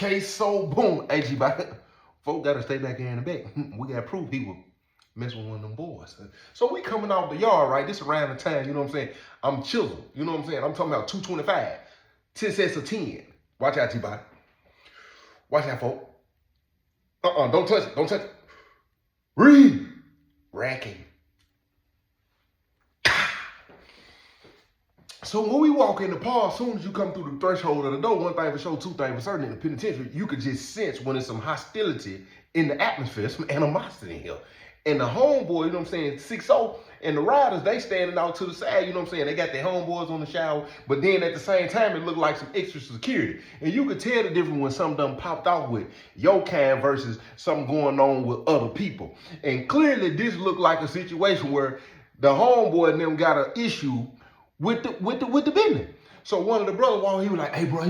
Case so boom. Hey, Gbody, folk got to stay back here in the back. We got proof he was messing with one of them boys. So we coming off the yard, right? This around the time, you know what I'm saying? I'm chiseled, you know what I'm saying? I'm talking about 225. 10 sets of 10. Watch out, Gbody. Watch out, folk. Don't touch it. Don't touch it. Read. Racking. So when we walk in the park, as soon as you come through the threshold of the door, one thing for sure, two things for certain, in the penitentiary, you could just sense when there's some hostility in the atmosphere, some animosity in here. And the homeboy, you know what I'm saying, 6-0, and the riders, they standing out to the side, you know what I'm saying? They got their homeboys on the shower, but then at the same time, it looked like some extra security. And you could tell the difference when something done popped off with your kind versus something going on with other people. And clearly, this looked like a situation where the homeboy and them got an issue with the business. So one of the brothers, while he was like, hey, bro,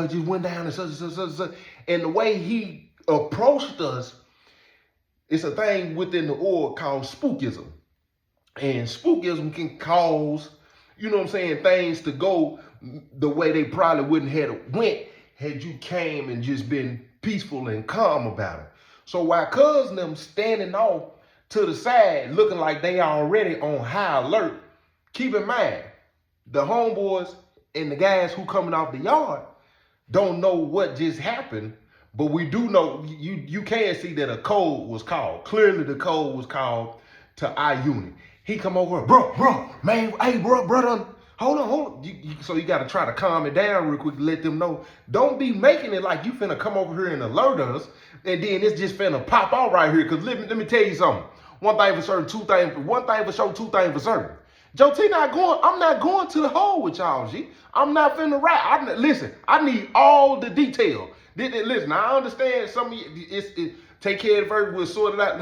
it just went down and such and such and such. And the way he approached us, it's a thing within the org called spookism. And spookism can cause, you know what I'm saying, things to go the way they probably wouldn't have went had you came and just been peaceful and calm about it. So while cuz them standing off to the side looking like they already on high alert, keep in mind, the homeboys and the guys who coming off the yard don't know what just happened, but we do know, you can see that a code was called. Clearly the code was called to our unit. He come over, bro, man, hey, brother, hold on. So you got to try to calm it down real quick to let them know. Don't be making it like you finna come over here and alert us, and then it's just finna pop out right here, because let me tell you something. One thing for certain, one thing for sure, two things for certain. Joe T I'm not going to the hole with y'all, G. I'm not finna rap. Listen, I need all the detail. Listen, I understand some of you, take care of the verb, we'll sort it out.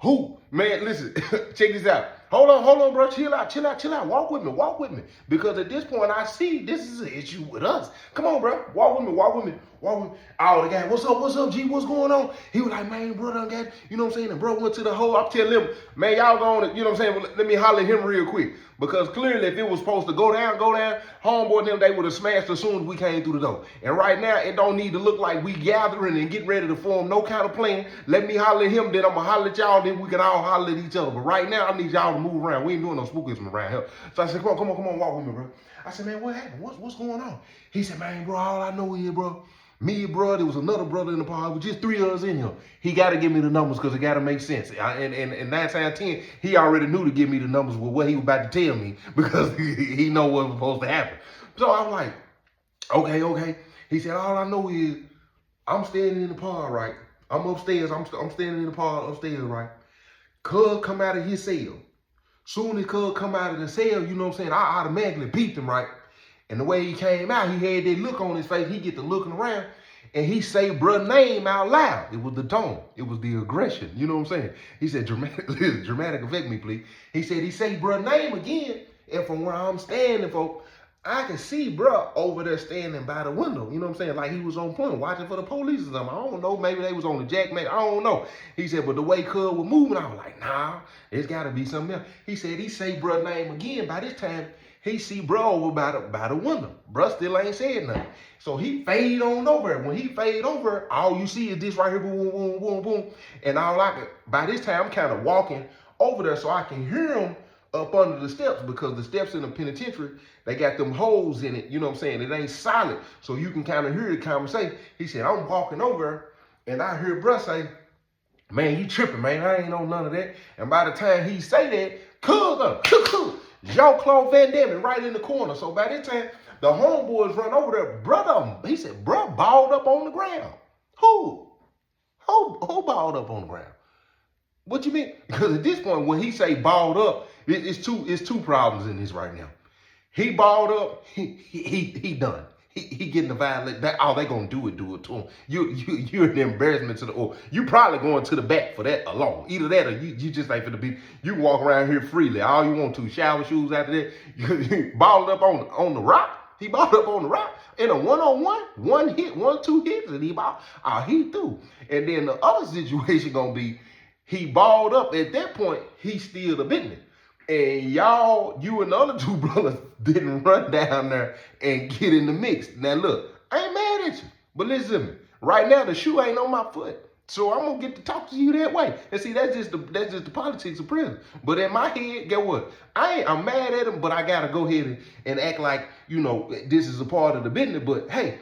Who? Man, listen, check this out. Hold on, bro. Chill out. Walk with me. Because at this point, I see this is an issue with us. Come on, bro. Walk with me. Oh, the guy, what's up, G? What's going on? He was like, man, bro, done got, you know what I'm saying? And bro went to the hole. I'm telling him, man, y'all going to, you know what I'm saying? Well, let me holler at him real quick. Because clearly, if it was supposed to go down, homeboy and them, they would have smashed as soon as we came through the door. And right now, it don't need to look like we gathering and getting ready to form no kind of plan. Let me holler at him, then I'm going to holler at y'all, then we can all holler at each other. But right now, I need y'all to move around. We ain't doing no spookism around here. So I said, come on, walk with me, bro. I said, man, what happened? What's going on? He said, man, bro, all I know is, bro, me, bro, there was another brother in the park. It was just 3 of us in here. He got to give me the numbers because it got to make sense. And 9 times 10, he already knew to give me the numbers with what he was about to tell me because he know what was supposed to happen. So I was like, okay. He said, all I know is I'm standing in the park, right? I'm upstairs. I'm standing in the park upstairs, right? Cuz come out of his cell. Soon as Cuz come out of the cell, you know what I'm saying, I automatically peeped him, right? And the way he came out, he had that look on his face. He get to looking around, and he say bruh name out loud. It was the tone. It was the aggression. You know what I'm saying? He said, dramatic effect me, please. He say bruh name again. And from where I'm standing, folks, I can see bruh over there standing by the window. You know what I'm saying? Like he was on point, watching for the police or something. I don't know. Maybe they was on the jack, maybe. I don't know. He said, but the way Cuz was moving, I was like, nah, there's got to be something else. He said, he say bruh name again. By this time, he see bro over by the window. Bro still ain't said nothing. So he fade on over. When he fade over, all you see is this right here, boom. And by this time, I'm kind of walking over there so I can hear him up under the steps, because the steps in the penitentiary, they got them holes in it. You know what I'm saying? It ain't solid. So you can kind of hear the conversation. He said, I'm walking over and I hear bro say, man, you tripping, man. I ain't on none of that. And by the time he say that, Cuz, Jean-Claude Van Damme right in the corner. So by that time, the homeboys run over there. Brother, he said, bro, balled up on the ground. Who balled up on the ground? What you mean? Because at this point, when he say balled up, it's two problems in this right now. He balled up, he done. He getting the violent. All they gonna do it to him. You're an embarrassment to the, or you probably going to the back for that alone. Either that or you just ain't finna be. You can walk around here freely, all you want to. Shower shoes after that. You balled up on the rock. He balled up on the rock in a 1-on-1, 1 hit, 1-2 hits, and he threw. And then the other situation gonna be, he balled up. At that point, he still the business. And you and the other two brothers didn't run down there and get in the mix. Now look, I ain't mad at you. But listen, right now the shoe ain't on my foot. So I'm gonna get to talk to you that way. And see, that's just the politics of prison. But in my head, get what? I'm mad at him, but I gotta go ahead and act like, this is a part of the business. But hey,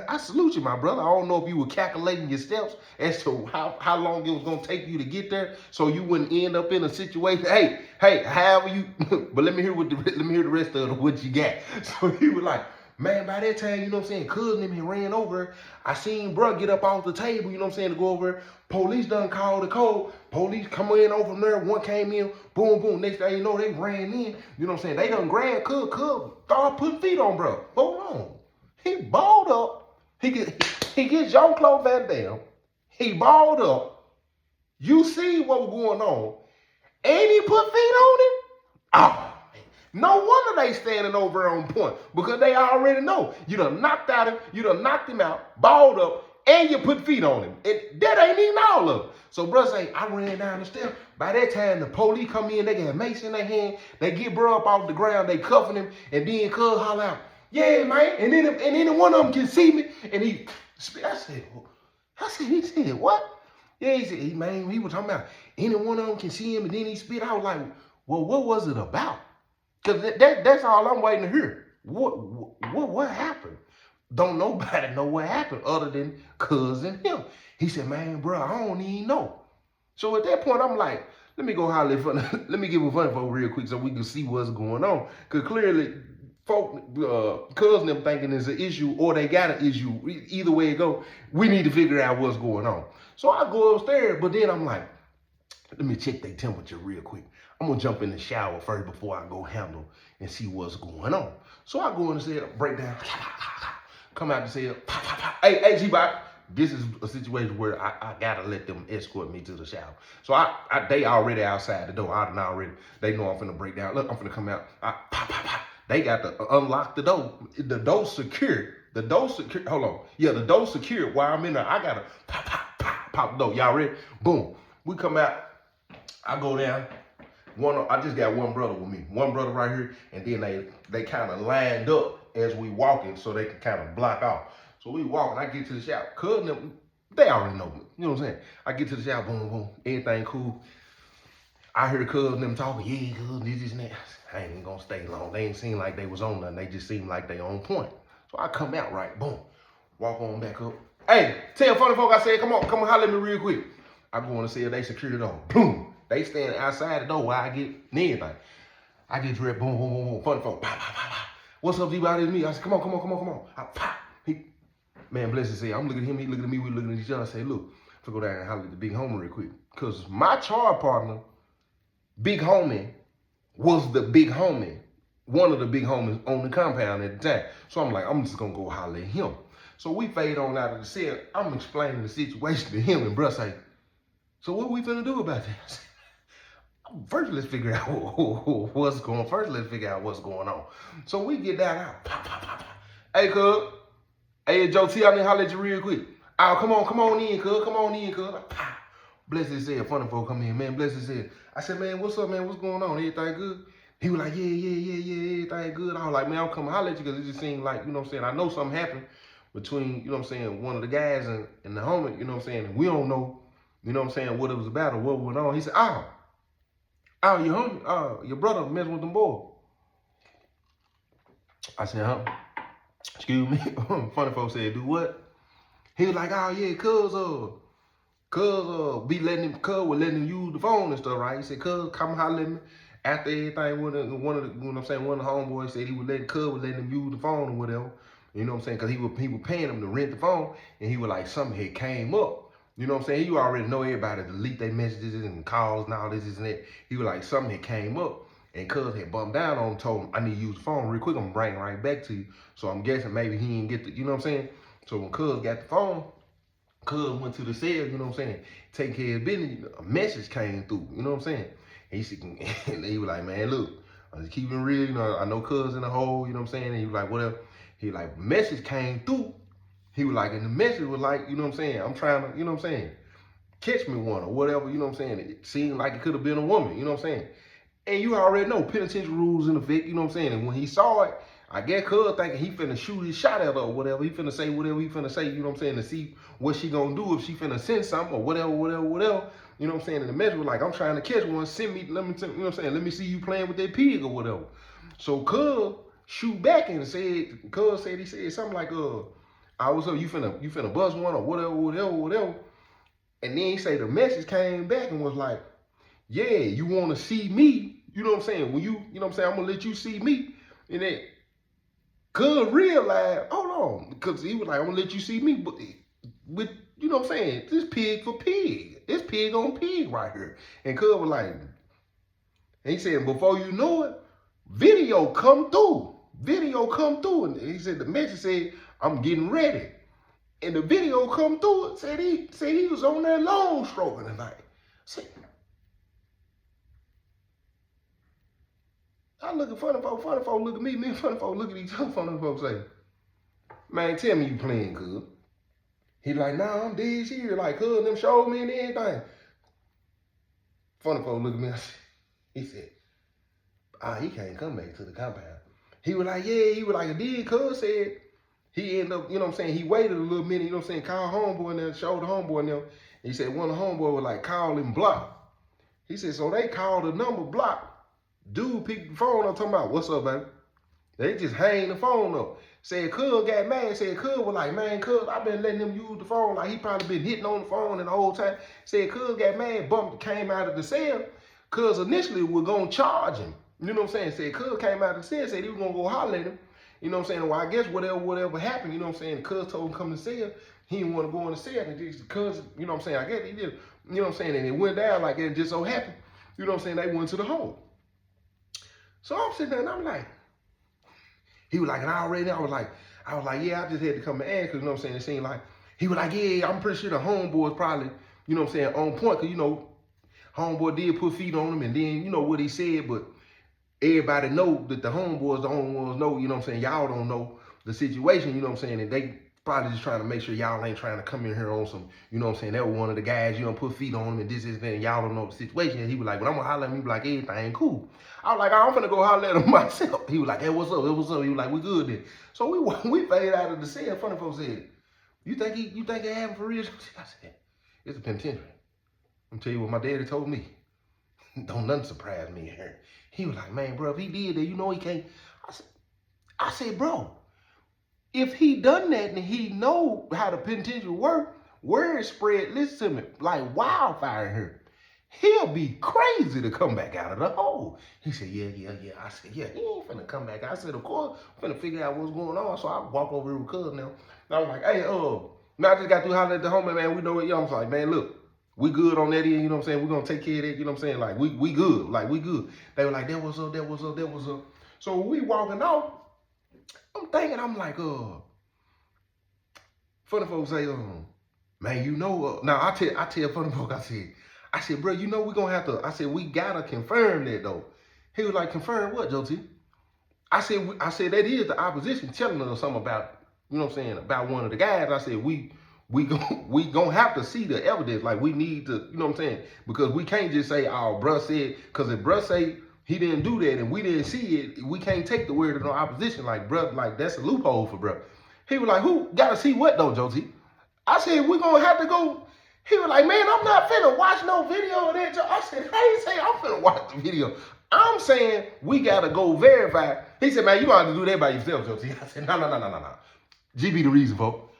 I salute you, my brother. I don't know if you were calculating your steps as to how long it was gonna take you to get there, so you wouldn't end up in a situation. Hey, however you. But let me hear the rest of what you got. So he was like, man, by that time, cousin him ran over. I seen bruh get up off the table, to go over. Police done called the code. Police come in over there. One came in, boom, boom. Next thing you know, they ran in. They done grabbed cuz start putting feet on bruh. Hold on. He balled up. He gets Jean-Claude Van Damme. He balled up. You see what was going on. And he put feet on him. Oh. No wonder they standing over on point, because they already know you done knocked out him, you done knocked him out, balled up, and you put feet on him. And that ain't even all of it. So bruh say, I ran down the stairs. By that time, the police come in, they got mace in their hand, they get bruh up off the ground, they cuffing him, and then cuz holler out, yeah, man. And then one of them can see me, and he said, what? Yeah, he said, man, he was talking about any one of them can see him, and then he spit out like, well, what was it about? Because that's all I'm waiting to hear. What happened? Don't nobody know what happened other than cuz and him. He said, man, bro, I don't even know. So at that point, I'm like, let me go holler for let me give a funny folk real quick so we can see what's going on. Because clearly, folk, cuz and them thinking it's an issue or they got an issue. Either way it go, we need to figure out what's going on. So I go upstairs, but then I'm like, let me check their temperature real quick. I'm gonna jump in the shower first before I go handle and see what's going on. So I go in the cell, break down, come out the cell, pop, pop, pop. Hey, Gbody, this is a situation where I gotta let them escort me to the shower. So they already outside the door. They know I'm finna break down. Look, I'm finna come out. Pop, pop, pop. They got to unlock the door. The door secured. Hold on. Yeah, the door secured. While I'm in there, I gotta pop, pop, pop, pop the door. Y'all ready? Boom. We come out. I go down. I just got one brother with me. One brother right here, and then they kind of lined up as we walking so they can kind of block off. So we walking, I get to the shower. Cousin, they already know me. You know what I'm saying? I get to the shower, boom, boom, everything cool. I hear cousin them talking, yeah, cousin, this and that. I ain't even gonna stay long. They ain't seem like they was on nothing. They just seemed like they on point. So I come out right, boom, walk on back up. Hey, tell funny folk I said, come on, holler at me real quick. I go on the cell, they secure the door. Boom. They stand outside the door while I get anything. I get dressed, boom, boom, boom, boom. Funny folk, pop, pop, pop, pop. What's up, Gbody? It's me. I said, come on. I pop. Man, bless his head. I'm looking at him, he looking at me, we looking at each other. I say, look, I'm gonna go down and holler at the big homie real quick. Because my charge partner, big homie, was the big homie, one of the big homies on the compound at the time. So I'm like, I'm just gonna go holler at him. So we fade on out of the cell. I'm explaining the situation to him, and bruh say, so what we finna do about this? First, let's figure out what's going on. So we get down out. Pop, pop, pop, pop. Hey, cuz. Hey, Joe T, I need to holler at you real quick. Oh, come on in, cuz. Pop. Bless his head. Funny folk come in, man. Bless his head. I said, man, what's up, man? What's going on? Everything good? He was like, yeah, everything good. I was like, man, I'm coming to holler at you because it just seemed like, you know what I'm saying, I know something happened between, you know what I'm saying, one of the guys and the homie, you know what I'm saying, and we don't know, you know what I'm saying, what it was about or what went on. He said, your homie, your brother messing with them boys. I said, huh? Excuse me. Funny folks said, do what? He was like, oh yeah, cuz was letting him use the phone and stuff, right? He said, cuz, come holler at me. After everything, one of the homeboys said was letting him use the phone or whatever. You know what I'm saying? Because he was paying him to rent the phone, and he was like, something had came up. You know what I'm saying? You already know everybody delete their messages and calls and all this and that. He was like, something had came up, and cuz had bumped down on him, told him, I need to use the phone real quick. I'm bringing it right back to you. So I'm guessing maybe he didn't get the, you know what I'm saying? So when cuz got the phone, cuz went to the cell, you know what I'm saying, take care of business. A message came through, you know what I'm saying? And he was like, man, look, I'm just keeping it real, you know, I know cuz in the hole, you know what I'm saying? And he was like, whatever. He like, message came through. He was like, and the message was like, you know what I'm saying, I'm trying to, you know what I'm saying, catch me one or whatever, you know what I'm saying? It seemed like it could have been a woman, you know what I'm saying? And you already know penitentiary rules in effect, you know what I'm saying? And when he saw it, I guess cuz thinking he finna shoot his shot at her or whatever. He finna say whatever he finna say, you know what I'm saying, to see what she gonna do, if she finna send something or whatever. You know what I'm saying? And the message was like, I'm trying to catch one, send me, you know what I'm saying, let me see you playing with that pig or whatever. So cuz shoot back and said, cuz said, he said something like, I was up, you finna bust one or whatever. And then he say the message came back and was like, yeah, you wanna see me, you know what I'm saying? When you know what I'm saying, I'm gonna let you see me. And then cuz realized, hold on, because he was like, I'm gonna let you see me, but with, you know what I'm saying, this pig for pig. This pig on pig right here. And cuz was like, and he said, before you know it, video come through. And he said, the message said, I'm getting ready. And the video come through, it said he was on that long stroking tonight. I look at funny folks look at me and funny folks look at each other, funny folks say, man, tell me you playing, cuz. He like, nah, I'm dead serious. Like, cuz, them showed me and everything. Funny folks look at me, he said, he can't come back to the compound. He was like, yeah, I did, cuz said, he ended up, you know what I'm saying, he waited a little minute, you know what I'm saying, called homeboy and then showed the homeboy and them. He said one of the homeboy was like, call him block. He said, so they called the number block. Dude picked the phone up talking about, what's up, baby? They just hang the phone up. Said cuz got mad. Said cuz was like, man, cuz I've been letting him use the phone. Like he probably been hitting on the phone the whole time. Said cuz got mad, came out of the cell. Cuz initially was gonna charge him. You know what I'm saying? Said cuz came out of the cell, said he was gonna go holler at him. You know what I'm saying? Well, I guess whatever happened, you know what I'm saying? Cuz told him to come to cell. He didn't want to go in the cell. And cuz, you know what I'm saying? I guess he did. You know what I'm saying? And it went down like it just so happened. You know what I'm saying? They went to the hole. So I'm sitting there and I'm like, he was like, and I was like, yeah, I just had to come and ask, because, you know what I'm saying, it seemed like, he was like, yeah, I'm pretty sure the homeboy is probably, you know what I'm saying, on point, because, you know, homeboy did put feet on him, and then, you know, what he said, but everybody know that the homeboys, the only ones know, you know what I'm saying, y'all don't know the situation, you know what I'm saying, and they probably just trying to make sure y'all ain't trying to come in here on some, you know what I'm saying, that was one of the guys, you know, put feet on him, and this, and y'all don't know the situation, and he was like, when I'm gonna holler at him, he was like, everything cool. I was like, I'm finna go holler at him myself. He was like, hey, what's up? He was like, we good then. So we fade out of the cell. Funny folks said, you think it happened for real? I said, it's a penitentiary. I'm tell you what my daddy told me. Don't nothing surprise me in here. He was like, man, bro, if he did that, you know he can't. I said, bro, if he done that and he know how the penitentiary work, word spread, listen to me, like wildfire here. He'll be crazy to come back out of the hole. He said, yeah. I said, yeah, he ain't finna come back. I said, of course, I'm finna figure out what's going on. So I walk over here with cuz now. And I was like, hey, now I just got through hollering at the homie, man. We know what y'all. I was like, man, look, we good on that end, you know what I'm saying? We're gonna take care of that, you know what I'm saying? Like, we good, like, we good. They were like, that was up. So we walking off, I'm thinking, I'm like, funny folks say, man, you know, now I tell funny folks, I said, bro, you know we gonna have to, I said, we gotta confirm that though. He was like, confirm what, Joe T? I said, that is the opposition telling us something about, you know what I'm saying, about one of the guys. I said, we gonna have to see the evidence. Like we need to, you know what I'm saying? Because we can't just say, oh, bruh said, because if bruh say he didn't do that and we didn't see it, we can't take the word of no opposition. Like, bruh, like that's a loophole for bruh. He was like, who gotta see what though, Joe T? I said, we're gonna have to go. He was like, man, I'm not finna watch no video of that. I said, I ain't saying I'm finna watch the video. I'm saying we gotta go verify. He said, man, you gonna have to do that by yourself, Joe T. I said, no. GB the reason, folks.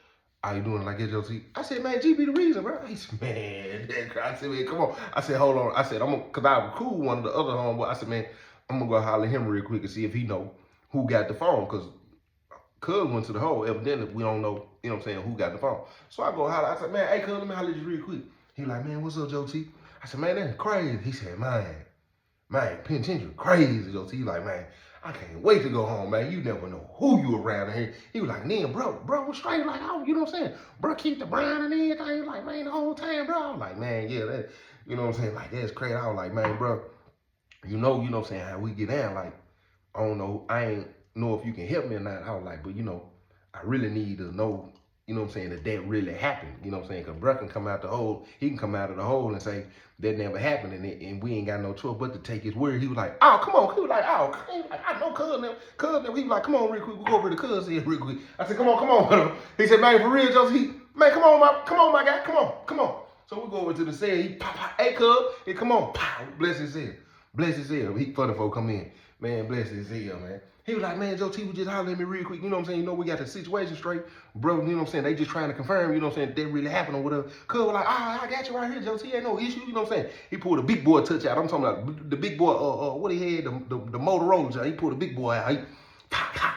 How you doing like that, Joe T? I said, man, GB the reason, bro. He said, man, I said, man, come on. I said, hold on. I said, cause I was cool with one of the other homeboys. I said, man, I'm gonna go holler at him real quick and see if he know who got the phone. Cause cuz went to the hole. Evidently, we don't know, you know what I'm saying, who got the phone. So I go holler. I said, man, hey, cuz, let me holler at you real quick. He like, man, what's up, Joe T? I said, man, that's crazy. He said, man, penitentiary crazy, Joe T. He like, man, I can't wait to go home, man. You never know who you around here. He was like, man, bro, was straight like, oh, you know what I'm saying? Bro, keep the brine and everything. Like, man, the whole time, bro. I was like, man, yeah, that, you know what I'm saying? Like, that's crazy. I was like, man, bro, you know what I'm saying, how we get down. Like, I don't know, I ain't know if you can help me or not. I was like, but you know, I really need to know, you know what I'm saying, that really happened. You know what I'm saying? Because bruh can come out the hole, he can come out of the hole and say, that never happened, and we ain't got no choice but to take his word. He was like, oh, come on. He was like, oh, he was like, I know cuz now. He was like, come on real quick, we'll go over to cuz here real quick. I said, come on. He said, man, for real, Joseph, man, come on, my guy, come on. So we go over to the cell, he pop, hey, cuz, hey, come on, pow, bless his hell. He funny folk come in, man, bless his hell, man. He was like, man, Joe T was just hollering at me real quick. You know what I'm saying? You know, we got the situation straight. Bro, you know what I'm saying? They just trying to confirm, you know what I'm saying, that really happened or whatever. Cuz was like, I got you right here, Joe T. Ain't no issue, you know what I'm saying? He pulled a big boy touch out. I'm talking about the big boy, what he had, the Motorola. He pulled a big boy out.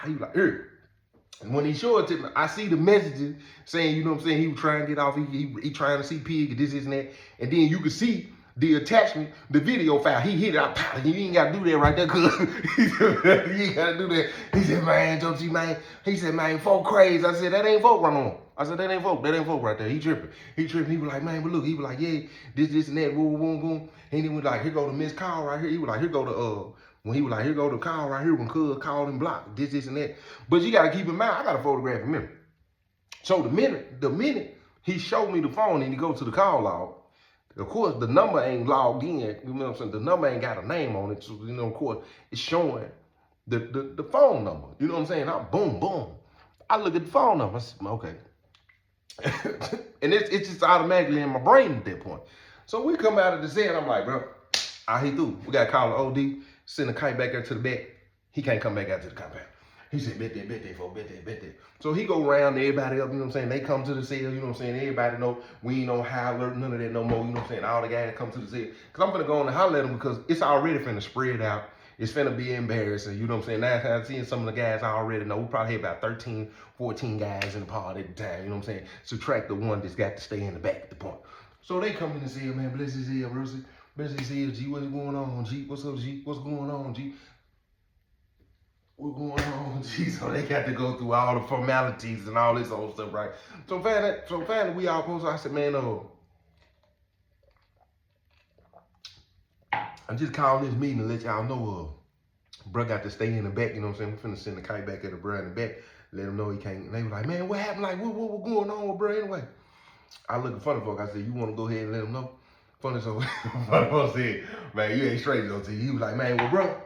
He was like, And when he showed it to me, I see the messages saying, you know what I'm saying, he was trying to get off, he trying to see Pig, this and that. And then you could see the attachment, the video file. He hit it out. You ain't got to do that right there, cuz. You ain't got to do that. He said, man, Joe T, man. He said, man, folk crazy. I said, that ain't folk right on. I said, that ain't folk right there. He tripping. He was like, man, but look, he was like, yeah, this and that, boom. And he was like, here go the missed call right here. He was like, here go the, when he was like, here go the call right here when cuz called and blocked, this and that. But you got to keep in mind, I got a photographic memory. So the minute he showed me the phone and he go to the call log, of course, the number ain't logged in. You know what I'm saying? The number ain't got a name on it. So, you know, of course, it's showing the phone number. You know what I'm saying? I boom. I look at the phone number. I said, okay. And it's just automatically in my brain at that point. So we come out of the cell. I'm like, bro, he through. We got to call the OD, send a kite back there to the back. He can't come back out to the compound. He said, bet that. So he go around everybody up, you know what I'm saying? They come to the cell, you know what I'm saying? Everybody know we ain't no high alert, none of that no more, you know what I'm saying? All the guys come to the cell. Because I'm finna go on and holler at them because it's already finna spread out. It's finna be embarrassing, you know what I'm saying? Now I'm seeing some of the guys I already know. We probably had about 13, 14 guys in the party at the time, you know what I'm saying? Subtract the one that's got to stay in the back at the point. So they come in and say, man, bless his ear, Rosie. Bless his ear, G, what's going on, G? What's up, G? What's going on, G? What's going on, G? So they got to go through all the formalities and all this old stuff, right? So finally, we all posted. I said, man, I'm just calling this meeting to let y'all know, bruh got to stay in the back, you know what I'm saying? We're finna send the kite back at the bruh in the back, let him know he can't. And they were like, man, what happened? Like, what going on with bruh anyway? I look at funny folk. I said, you want to go ahead and let him know? Funny folk said, man, you ain't straight, though, T. He was like, man, well, bro,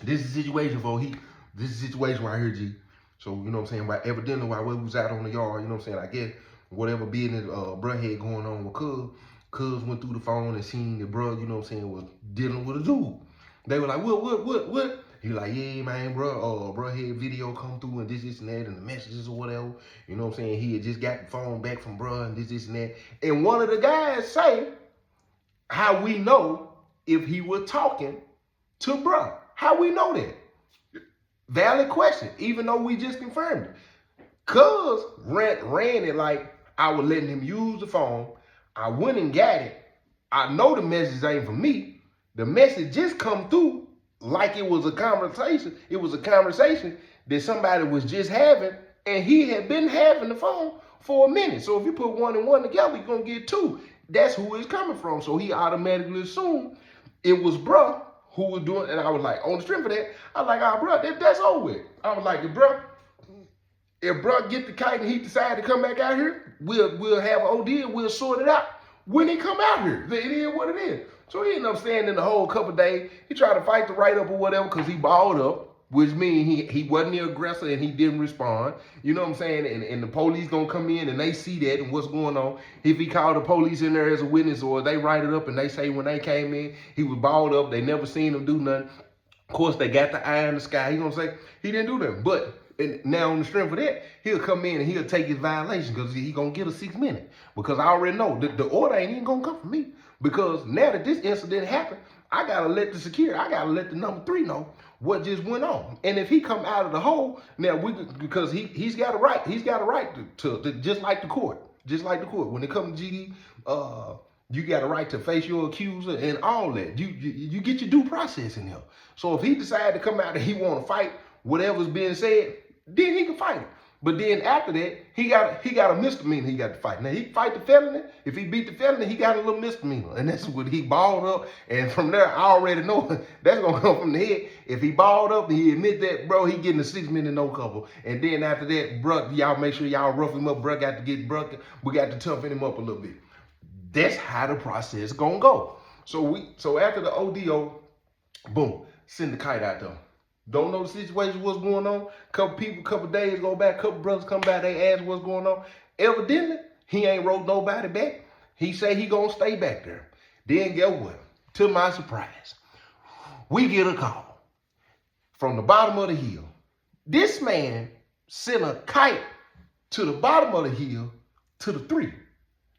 this is the situation, folks. This is the situation right here, G. So, you know what I'm saying? Evidently, while we was out on the yard, you know what I'm saying? I guess whatever business bruh had going on with Cuz went through the phone and seen that bruh, you know what I'm saying, was dealing with a dude. They were like, what? He was like, yeah, man, bruh had video come through and this and that and the messages or whatever. You know what I'm saying? He had just got the phone back from bruh and this and that. And one of the guys say how we know if he was talking to bruh. How we know that? Valid question, even though we just confirmed it. Cuz ran it like I was letting him use the phone. I went and got it. I know the message ain't for me. The message just come through like it was a conversation. It was a conversation that somebody was just having, and he had been having the phone for a minute. So if you put one and one together, you're gonna get two. That's who it's coming from. So he automatically assumed it was bruh who was doing, and I was like, on the strength of that, I was like, bruh, that's over with. I was like, if bruh get the kite and he decide to come back out here, we'll have an OD and we'll sort it out when he come out here. It is what it is. So he ended up staying in the whole couple days. He tried to fight the write-up or whatever because he balled up, which means he wasn't the aggressor and he didn't respond. You know what I'm saying? And the police gonna come in and they see that and what's going on. If he called the police in there as a witness or they write it up and they say when they came in, he was balled up, they never seen him do nothing. Of course, they got the eye in the sky. He gonna say he didn't do that. But now on the strength of that, he'll come in and he'll take his violation because he gonna get a 6 minute. Because I already know the order ain't even gonna come from me. Because now that this incident happened, I gotta let the security, I gotta let the number 3 know what just went on. And if he come out of the hole, now because he's got a right, to just like the court, When it comes to GD, you got a right to face your accuser and all that. You get your due process in here. So if he decide to come out and he want to fight whatever's being said, then he can fight it. But then after that, he got a misdemeanor he got to fight. Now he fight the felony. If he beat the felony, he got a little misdemeanor. And that's what he balled up. And from there, I already know that's gonna come from the head. If he balled up and he admit that, bro, he getting a 6 minute no cover. And then after that, bro, y'all make sure y'all rough him up. Bro got to get we got to toughen him up a little bit. That's how the process gonna go. So after the ODO, boom, send the kite out there. Don't know the situation, what's going on. Couple days go back, couple brothers come back, they ask what's going on. Evidently, he ain't wrote nobody back. He say he gonna stay back there. Then guess what? To my surprise, we get a call from the bottom of the hill. This man sent a kite to the bottom of the hill to the 3.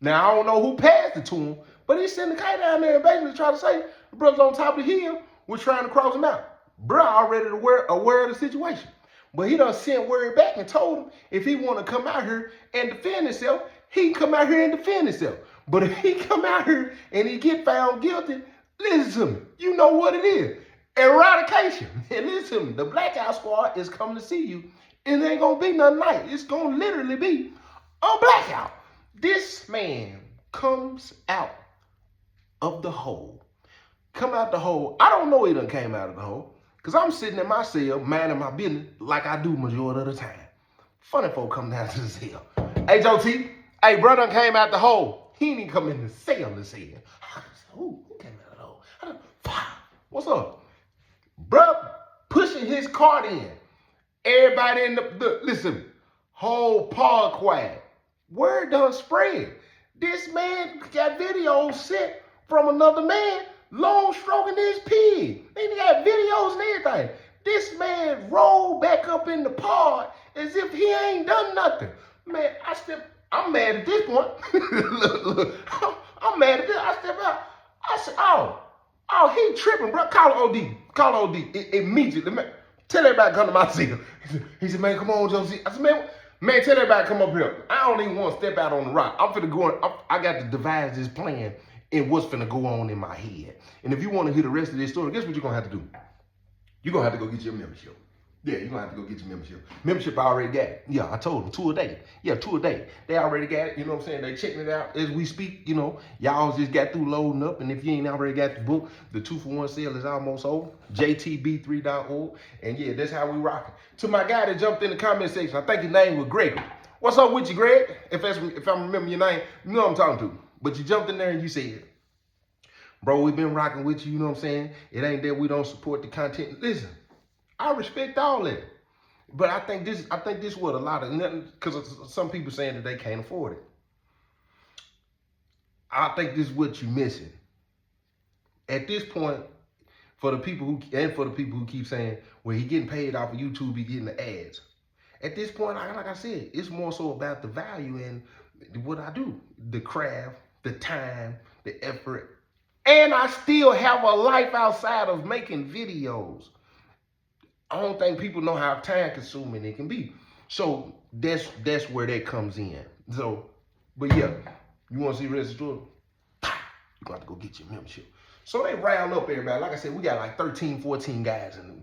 Now, I don't know who passed it to him, but he sent the kite down there and basically try to say the brothers on top of the hill was trying to cross him out. Bro already aware of the situation. But he done sent word back and told him if he want to come out here and defend himself, he can come out here and defend himself. But if he come out here and he get found guilty, listen to me. You know what it is. Eradication. And listen to me. The Blackout Squad is coming to see you. And it ain't going to be nothing light. It's going to literally be a blackout. This man comes out of the hole. Come out the hole. I don't know he done came out of the hole. Because I'm sitting in my cell, minding my business like I do majority of the time. Funny folk come down to the cell. Hey, Joe T, hey, brother came out the hole. He didn't even come in the cell to see him. Who came out of the hole? What's up? Bruh, pushing his cart in. Everybody in listen, whole park quiet. Word done spread. This man got videos sent from another man long stroking his pig. And he got videos and everything. This man rolled back up in the pod as if he ain't done nothing. Man, I'm mad at this point. look, I'm mad at this. I step out. I said, oh, he tripping, bro. Call OD. Call OD immediately. Man, tell everybody to come to my cell. He said, man, come on, Josie. I said, man, tell everybody to come up here. I don't even want to step out on the rock. I'm finna go on. I got to devise this plan and what's finna go on in my head. And if you want to hear the rest of this story, guess what you're gonna have to do? You're gonna have to go get your membership. Yeah, you're gonna have to go get your membership. Membership I already got it. Yeah, I told them 2 a day. Yeah, 2 a day. They already got it. You know what I'm saying? They checking it out as we speak. You know, y'all just got through loading up. And if you ain't already got the book, the 2-for-1 sale is almost over. JTB3.org. And yeah, that's how we rocking. To my guy that jumped in the comment section, I think his name was Greg. What's up with you, Greg? If I remember your name, you know what I'm talking to. But you jumped in there and you said, bro, we've been rocking with you, you know what I'm saying? It ain't that we don't support the content. Listen, I respect all that. But I think this what a lot of, because some people saying that they can't afford it. I think this is what you're missing. At this point, for the people who keep saying, well, he getting paid off of YouTube, he getting the ads. At this point, like I said, it's more so about the value and what I do. The craft, the time, the effort. And I still have a life outside of making videos. I don't think people know how time consuming it can be. So that's where that comes in. So, but yeah, you want to see the rest of the story? You got to go get your membership. So they rile up everybody. Like I said, we got like 13, 14 guys in them.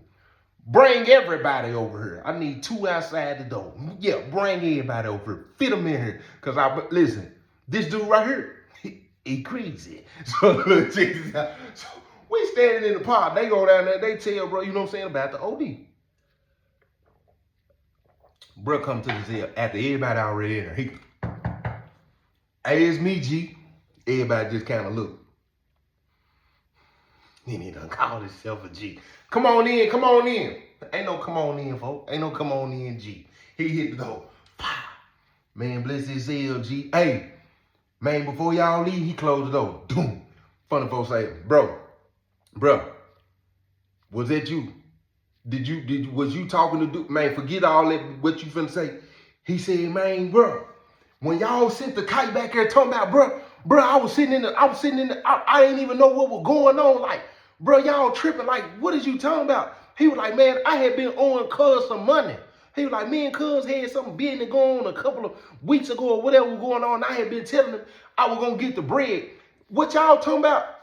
Bring everybody over here. I need 2 outside the door. Yeah, bring everybody over here. Fit them in here. Because listen, this dude right here, he crazy. So look, check this out. So we standing in the park. They go down there. They tell bro, you know what I'm saying, about the OD. Bro come to the cell after everybody already in there. Hey, it's me, G. Everybody just kind of look. He need to call himself a G. Come on in, come on in. Ain't no come on in, folks. Ain't no come on in, G. He hit the door. Man, bless his cell, G. Hey, man, before y'all leave, he closed the door. Boom. Funny folks say, bro, was that you? Was you talking to dude? Man, forget all that, what you finna say. He said, man, bro, when y'all sent the kite back here talking about, bro, I was sitting in the, I didn't even know what was going on. Like, bro, y'all tripping. Like, what is you talking about? He was like, man, I had been owing Cuz some money. He was like, me and Cuz had something business going on a couple of weeks ago or whatever was going on. I had been telling him I was going to get the bread. What y'all talking about?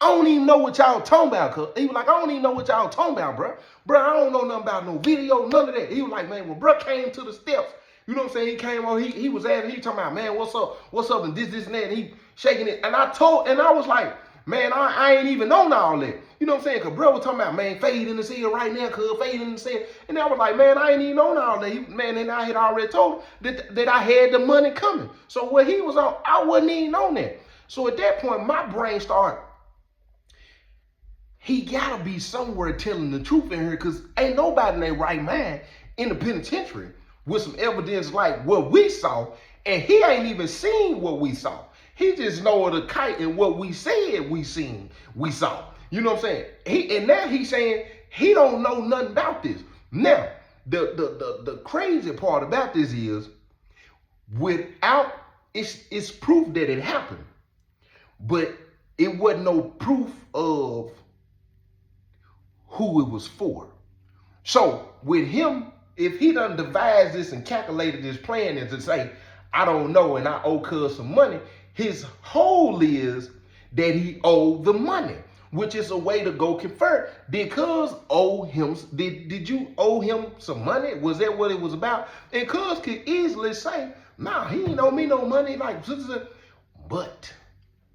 I don't even know what y'all talking about, Cuz. He was like, I don't even know what y'all talking about, bro. Bro, I don't know nothing about no video, none of that. He was like, man, when bro came to the steps, You know what I'm saying? He came on, he was at it, he talking about, man, what's up, and this, and that, and he shaking it. And I was like, man, I ain't even known all that. You know what I'm saying? Because bro was talking about, man, fade in the cell right now, cuz fade in the cell. And I was like, man, I ain't even known all that. Man, and I had already told him that I had the money coming. So what he was on, I wasn't even on that. So at that point, my brain started, he gotta be somewhere telling the truth in here, because ain't nobody in their right mind in the penitentiary with some evidence like what we saw, and he ain't even seen what we saw. He just know of the kite and what we said we saw. You know what I'm saying? Now he's saying he don't know nothing about this. Now, the crazy part about this is, it's proof that it happened, but it wasn't no proof of who it was for. So with him, if he done devised this and calculated this plan and to say, I don't know and I owe cuz some money, his whole is that he owed the money, which is a way to go confer. Did cuz owe him, did you owe him some money? Was that what it was about? And cuz could easily say, nah, he ain't owe me no money. But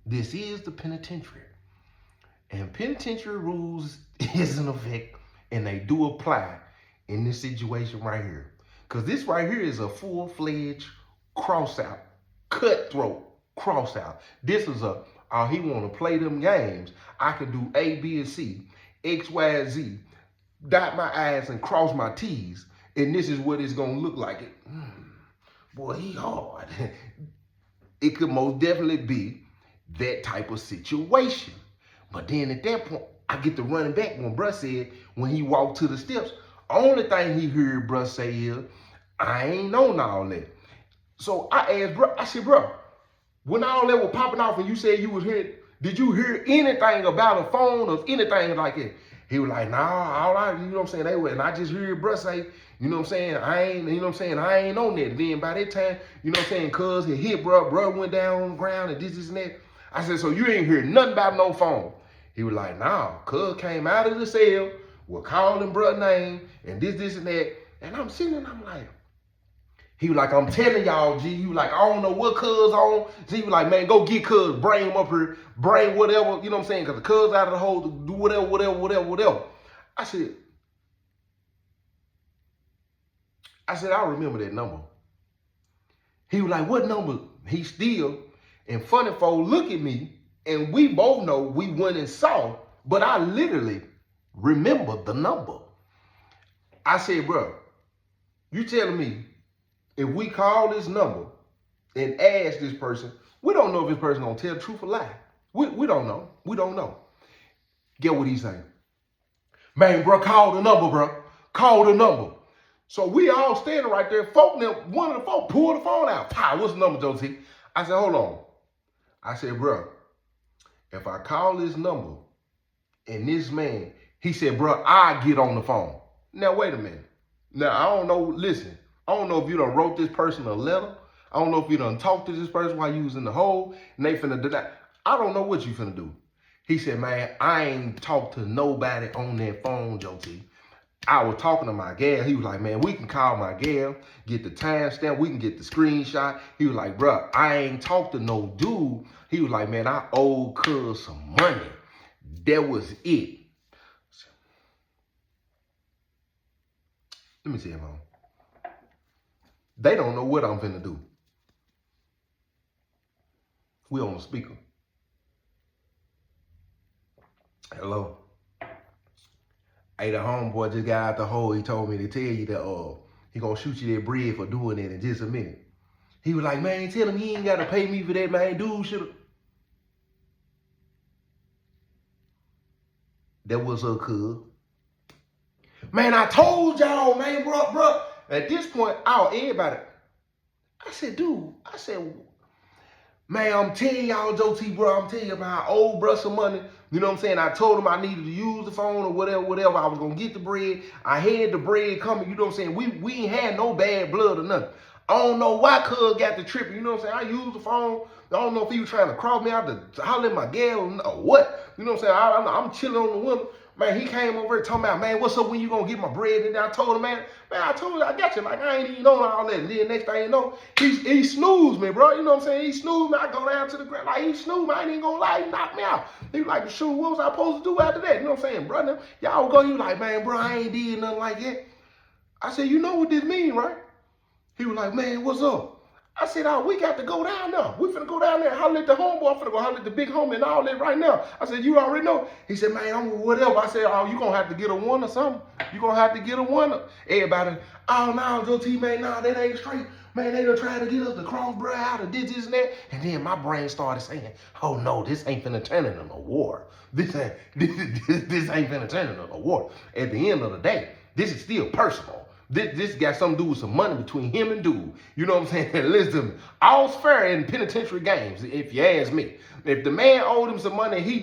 this is the penitentiary. And penitentiary rules is in effect, and they do apply in this situation right here. Because this right here is a full-fledged cross-out, cutthroat cross-out. This is he want to play them games. I can do A, B, and C, X, Y, Z, dot my I's and cross my T's, and this is what it's going to look like. Boy, he hard. It could most definitely be that type of situation. But then at that point, I get to running back when bruh said, when he walked to the steps, only thing he heard bruh say is, I ain't known all that. So I asked bruh, I said, bruh, when all that was popping off and you said you was here, did you hear anything about a phone or anything like that? He was like, nah, all right, you know what I'm saying? They were, and I just heard bruh say, you know what I'm saying? I ain't on that. Then by that time, you know what I'm saying, cuz he hit bruh went down on the ground and this and that. I said, so you ain't heard nothing about no phone? He was like, nah, cuz came out of the cell, was calling bruh name, and this and that. And I'm sitting and I'm like, he was like, I'm telling y'all, G. He was like, I don't know what cuz on. So he was like, man, go get cuz, bring him up here, bring whatever, you know what I'm saying? Because the cuz out of the hole, do whatever. I said, I remember that number. He was like, what number? He still, and funny folk look at me, and we both know we went and saw, but I literally remember the number. I said, bro, you telling me if we call this number and ask this person, we don't know if this person gonna tell the truth or lie. We don't know. We don't know. Get what he's saying. Man, bro, call the number, bro. Call the number. So we all standing right there. One of the folk pulled the phone out. What's the number, Josie? I said, hold on. I said, bro, if I call this number and this man, he said, bro, I get on the phone. Now, wait a minute. Now, I don't know, listen, I don't know if you done wrote this person a letter. I don't know if you done talked to this person while you was in the hole and they finna do that. I don't know what you finna do. He said, man, I ain't talked to nobody on that phone, Joe T. I was talking to my gal. He was like, man, we can call my gal, get the timestamp, we can get the screenshot. He was like, bro, I ain't talked to no dude. He was like, man, I owe cuz some money. That was it. Let me see him on. They don't know what I'm finna do. We on the speaker. Hello. Hey, the homeboy just got out the hole. He told me to tell you that he gonna shoot you that bread for doing that in just a minute. He was like, man, tell him he ain't gotta pay me for that, man. Dude should've. That was her cuz. Man, I told y'all, man, bro. At this point, everybody. I said, dude, man, I'm telling y'all, Joe T, bro, I'm telling you about old bro some money. You know what I'm saying? I told him I needed to use the phone or whatever. I was going to get the bread. I had the bread coming. You know what I'm saying? We ain't had no bad blood or nothing. I don't know why cuz got the tripping. You know what I'm saying? I used the phone. I don't know if he was trying to cross me out to holler at my gal or what. You know what I'm saying? I'm chilling on the woman. Man, he came over here talking about, man, what's up when you gonna get my bread? And I told him, man, I told you I got you. Like, I ain't even on all that. And then next thing you know, he snoozed me, bro. You know what I'm saying? He snoozed me. I go down to the ground. Like, he snoozed me. I ain't even gonna lie. He knocked me out. He was like, shoot, what was I supposed to do after that? You know what I'm saying, brother? Y'all go, you like, man, bro, I ain't did nothing like that. I said, you know what this mean, right? He was like, man, what's up? I said, oh, we got to go down now. We finna go down there and holler at the homeboy. I'm finna go holler at the big homie and all that right now. I said, you already know. He said, man, I'm whatever. I said, oh, you gonna have to get a one or something. You gonna have to get a one. Everybody, oh, no, Joe T, man, no, that ain't straight. Man, they done trying to get us to cross bro out and this and that. And then my brain started saying, oh, no, this ain't finna turn into a war. This ain't finna turn into a war. At the end of the day, this is still personal. This got something to do with some money between him and dude. You know what I'm saying? Listen, all's fair in penitentiary games, if you ask me. If the man owed him some money and he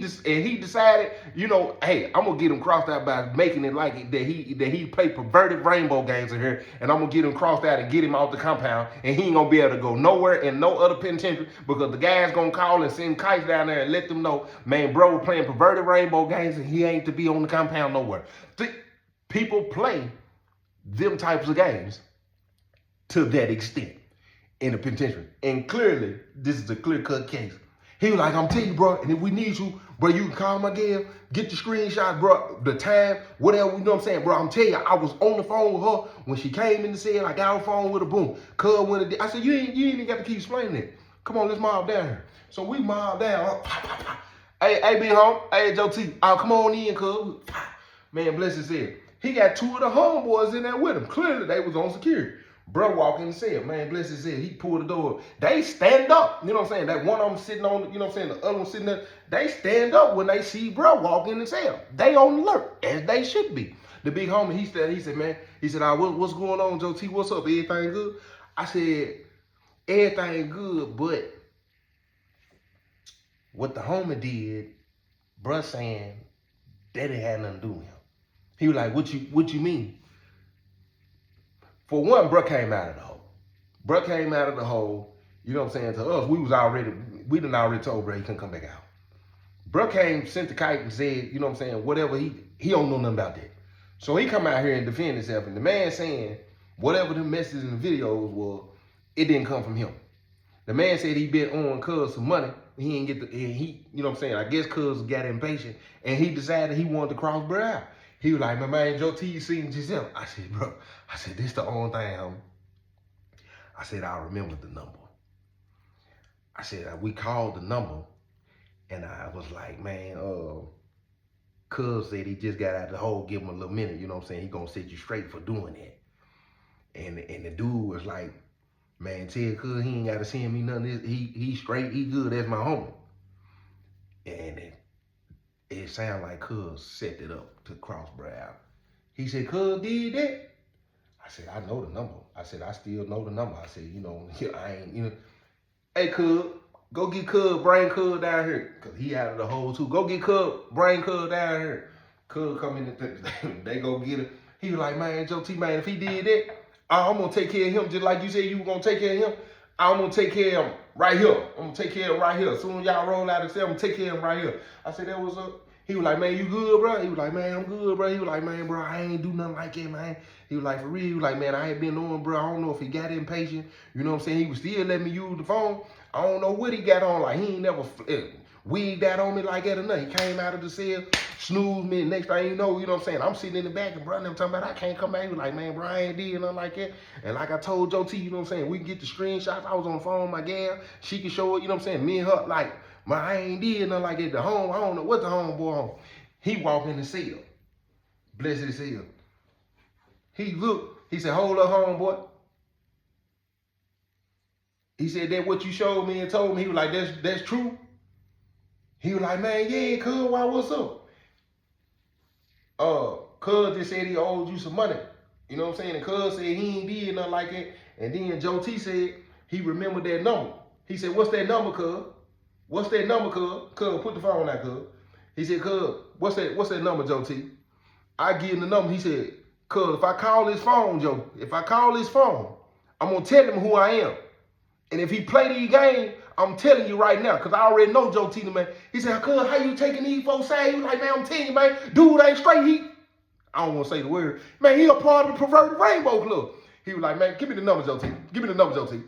decided, you know, hey, I'm gonna get him crossed out by making it like it, that he played perverted rainbow games in here, and I'm gonna get him crossed out and get him out the compound, and he ain't gonna be able to go nowhere in no other penitentiary because the guy's gonna call and send kites down there and let them know, man, bro, we're playing perverted rainbow games and he ain't to be on the compound nowhere. People play them types of games to that extent in the penitentiary. And clearly, this is a clear-cut case. He was like, I'm telling you, bro, and if we need you, bro, you can call my girl, get the screenshot, bro, the time, whatever, you know what I'm saying, bro. I'm telling you, I was on the phone with her when she came in the cell. I got on the phone with her, boom. Cuz when I said, you ain't even got to keep explaining it. Come on, let's mob down here. So we mob down. Hey, big home. Hey, Joe T. Oh, come on in, cuz. Man, bless his head. He got two of the homeboys in there with him. Clearly, they was on security. Bro walk in the cell, man, bless his head. He pulled the door. They stand up. You know what I'm saying? That one of them sitting on, you know what I'm saying? The other one sitting there. They stand up when they see bro walk in the cell. They on alert, as they should be. The big homie, he said, man, he said, what's going on, Joe T? What's up? Everything good? I said, everything good, but what the homie did, bro saying that it had nothing to do with him. He was like, what you mean? For one, bruh came out of the hole. Bruh came out of the hole, you know what I'm saying, to us, we done already told bruh he couldn't come back out. Bruh came, sent the kite and said, you know what I'm saying, whatever, he don't know nothing about that. So he come out here and defend himself, and the man saying, whatever the messages in the videos was, it didn't come from him. The man said he been on cuz some money, he didn't get you know what I'm saying, I guess cuz got impatient, and he decided he wanted to cross bruh out. He was like, man, Joe T, you seen Giselle? I said, bro, this the only thing, homie. I said, I remember the number. I said, we called the number, and I was like, man, cuz said he just got out of the hole, give him a little minute, you know what I'm saying? He gonna set you straight for doing that. And the dude was like, man, tell cuz he ain't gotta send me nothing. He straight, he good, that's my homie. And it sounded like cuz set it up to cross bro out. He said, cuz did that? I said, I know the number. I said, I still know the number. I said, you know, I ain't, you know. Hey, cuz, go get cuz, bring cuz down here. Because he out of the hole, too. Go get cuz, bring cuz down here. Cuz come in, they go get it. He was like, man, Joe T, man, if he did that, I'm going to take care of him just like you said you were going to take care of him. I'm going to take care of him right here. I'm going to take care of him right here. As soon as y'all roll out of cell, I'm going to take care of him right here. I said, that was up. He was like, man, you good, bro? He was like, man, I'm good, bro. He was like, man, bro, I ain't do nothing like that, man. He was like, for real. He was like, man, I ain't been on, bro. I don't know if he got impatient. You know what I'm saying? He was still letting me use the phone. I don't know what he got on. Like, he ain't never weaved that on me like that or nothing. He came out of the cell, snoozed me, and next thing you know what I'm saying? I'm sitting in the back and bro, them talking about I can't come back. He was like, man, bro, I ain't did nothing like that. And like I told Joe T, you know what I'm saying? We can get the screenshots. I was on the phone with my gal. She can show it, you know what I'm saying? Me and her, like, man, I ain't did nothing like that. The home, I don't know what the homeboy on. He walked in the cell. Bless his cell. He looked. He said, hold up, homeboy. He said, that what you showed me and told me. He was like, that's true. He was like, man, yeah, cuz, why, what's up? Cuz just said he owed you some money. You know what I'm saying? And cuz said he ain't did nothing like that. And then Joe T said he remembered that number. He said, what's that number, cuz? What's that number, cuz? Cuz, put the phone out, cuz. He said, cuz, what's that number, Joe T? I give him the number. He said, cuz, if I call his phone, Joe, I'm going to tell him who I am. And if he play these games, I'm telling you right now, because I already know Joe T, man. He said, cuz, how you taking these folks side? He was like, man, I'm telling you, man, dude ain't straight. I don't want to say the word. Man, he a part of the perverted rainbow club. He was like, man, give me the number, Joe T. Give me the number, Joe T.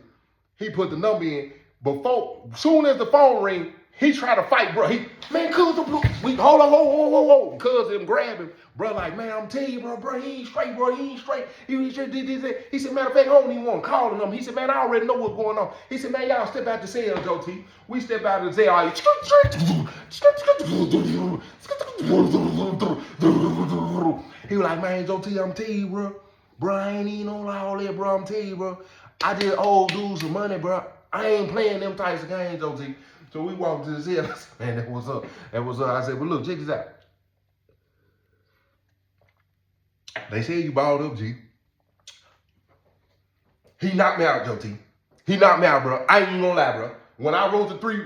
He put the number in. Before, soon as the phone ring, he tried to fight, bro. Man, cuz, hold on. Cuz him grab him. Bro, like, man, I'm telling you, bro, he ain't straight, bro. He ain't straight. He straight, He said, matter of fact, I don't even want to call him. He said, man, I already know what's going on. He said, man, y'all step out the cell, Joe T. We step out the cell. He was like, man, Joe T, I'm telling you, bro. Bro, I ain't even on all that, bro. I'm telling you, bro. I just owe dudes some money, bro. I ain't playing them types of games, Joe T. So we walked to the cell. I said, man, that was up. That was up. I said, well, look, check this out. They said you balled up, G. He knocked me out, Joe T. He knocked me out, bro. I ain't even gonna lie, bro. When I rolled the three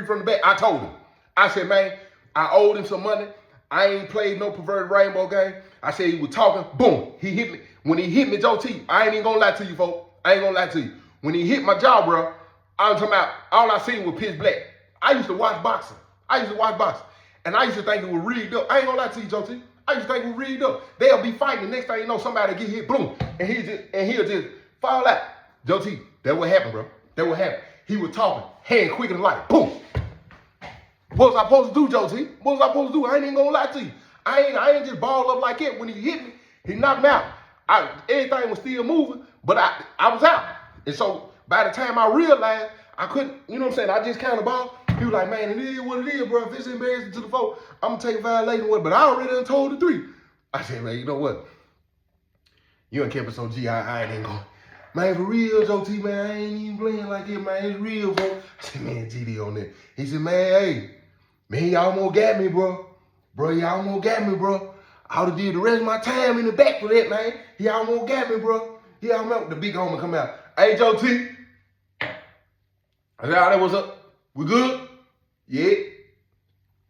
from the back, I told him. I said, man, I owed him some money. I ain't played no perverted rainbow game. I said he was talking. Boom. He hit me. When he hit me, Joe T, I ain't even gonna lie to you, folks. I ain't gonna lie to you. When he hit my jaw, bro, I'm talking about, all I seen was pitch black. I used to watch boxing. And I used to think it was rigged up. I ain't gonna lie to you, Joe T. I used to think it was rigged up. They'll be fighting. The next thing you know, somebody get hit, boom, and he'll just fall out. Joe T, that what happened, bro. That what happened. He was talking, hand quick and light, boom. What was I supposed to do, Joe T? What was I supposed to do? I ain't even gonna lie to you. I ain't just balled up like it. When he hit me, he knocked me out. Everything was still moving, but I was out. And so by the time I realized I couldn't, you know what I'm saying, I just kind of balled. He was like, man, it is what it is, bro. If it's embarrassing to the folk, I'm going to take a violation with it. But I already done told the three. I said, man, you know what? You ain't kept it so G, I ain't going. Man, for real, Joe T, man, I ain't even playing like it, man. It's real, bro. I said, man, GD on that. He said, man, he almost got me, bro. He almost got me, bro. I would have did the rest of my time in the back for that, man. He almost got me, bro. He almost, the big homie come out. Hey, Joe T. I said, that was up. We good? Yeah.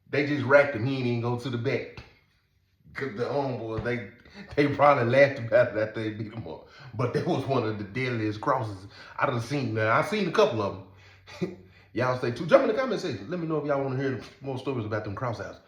They just racked him. He ain't even go to the back. Because the homeboys, they probably laughed about it after they beat him up. But that was one of the deadliest crosses I done seen. Now, I seen a couple of them. Y'all say too. Jump in the comment section. Let me know if y'all want to hear more stories about them cross outs.